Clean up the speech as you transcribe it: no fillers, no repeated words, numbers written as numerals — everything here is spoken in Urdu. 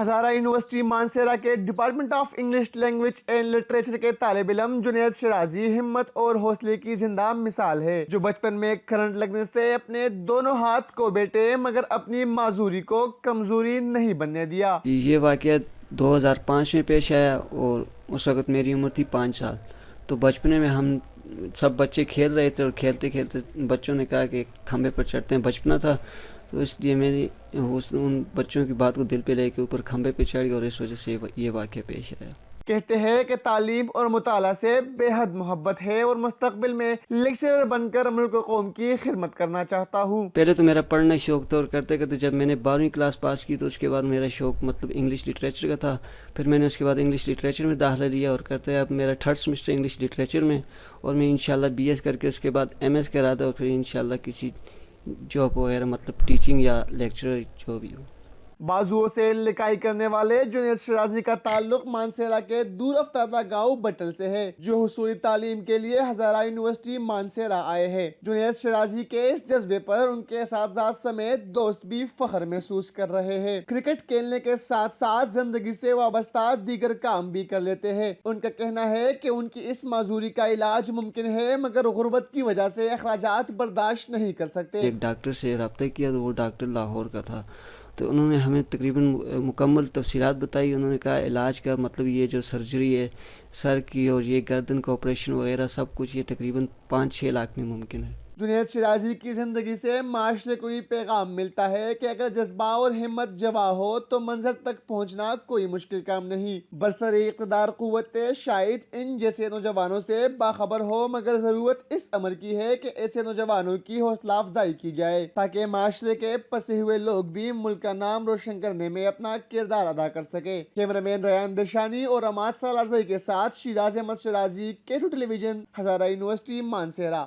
ہزارہ یونیورسٹی مانسہرہ کے department of English language and literature کے طالب علم جنید شرازی ہمت اور حوصلے کی زندہ مثال ہے، جو بچپن میں کرنٹ لگنے سے اپنے دونوں ہاتھ کو بیٹے مگر اپنی معذوری کو کمزوری نہیں بننے دیا۔ یہ واقعہ 2005 میں پیش آیا اور اس وقت میری عمر تھی 5 سال۔ تو بچپنے میں ہم سب بچے کھیل رہے تھے اور کھیلتے کھیلتے بچوں نے کہا کہ کھمبے پر چڑھتے ہیں، بچپنا تھا تو اس لیے میں نے ان بچوں کی بات کو دل پہ لے کے اوپر کھمبے پہ چڑھ گیا اور اس وجہ سے یہ واقعہ پیش آیا۔ کہتے ہیں کہ تعلیم اور مطالعہ سے بے حد محبت ہے اور مستقبل میں لیکچرر بن کر ملک و قوم کی خدمت کرنا چاہتا ہوں۔ پہلے تو میرا پڑھنا شوق تھا اور کرتے کرتے جب میں نے 12ویں کلاس پاس کی تو اس کے بعد میرا شوق انگلش لٹریچر کا تھا۔ پھر میں نے اس کے بعد انگلش لٹریچر میں داخلہ لیا اور کرتے اب میرا 3rd سیمسٹر انگلش لٹریچر میں، اور میں انشاءاللہ BS کر کے اس کے بعد MS کا ارادہ اور پھر انشاءاللہ کسی جاب وغیرہ ٹیچنگ یا لیکچرر جو بھی ہو۔ بازوؤں سے لکائی کرنے والے جنید شرازی کا تعلق مانسہرہ کے دور افتادہ گاؤں بٹل سے ہے، جو حصولی تعلیم کے لیے ہزارہ یونیورسٹی مانسہرہ آئے ہیں۔ جنید شرازی کے اس جذبے پر ان کے اساتذہ سمیت دوست بھی فخر محسوس کر رہے ہیں۔ کرکٹ کھیلنے کے ساتھ ساتھ زندگی سے وابستہ دیگر کام بھی کر لیتے ہیں۔ ان کا کہنا ہے کہ ان کی اس معذوری کا علاج ممکن ہے مگر غربت کی وجہ سے اخراجات برداشت نہیں کر سکتے۔ ایک ڈاکٹر سے رابطہ کیا تو وہ ڈاکٹر لاہور کا تھا، تو انہوں نے ہمیں تقریباً مکمل تفصیلات بتائی۔ انہوں نے کہا علاج کا یہ جو سرجری ہے سر کی اور یہ گردن کا آپریشن وغیرہ سب کچھ یہ تقریباً 5-6 لاکھ میں ممکن ہے۔ جنید شرازی کی زندگی سے معاشرے کو یہ پیغام ملتا ہے کہ اگر جذبہ اور ہمت جواں ہو تو منزل تک پہنچنا کوئی مشکل کام نہیں۔ برسر اقتدار قوت شاید ان جیسے نوجوانوں سے باخبر ہو، مگر ضرورت اس امر کی ہے کہ ایسے نوجوانوں کی حوصلہ افزائی کی جائے تاکہ معاشرے کے پسے ہوئے لوگ بھی ملک کا نام روشن کرنے میں اپنا کردار ادا کر سکے۔ کیمرامین ریان درشانی اور رماز سالارزئی کے ساتھ شیراز احمد شرازی، K2 ٹیلی ویژن، ہزارہ یونیورسٹی مانسہرہ۔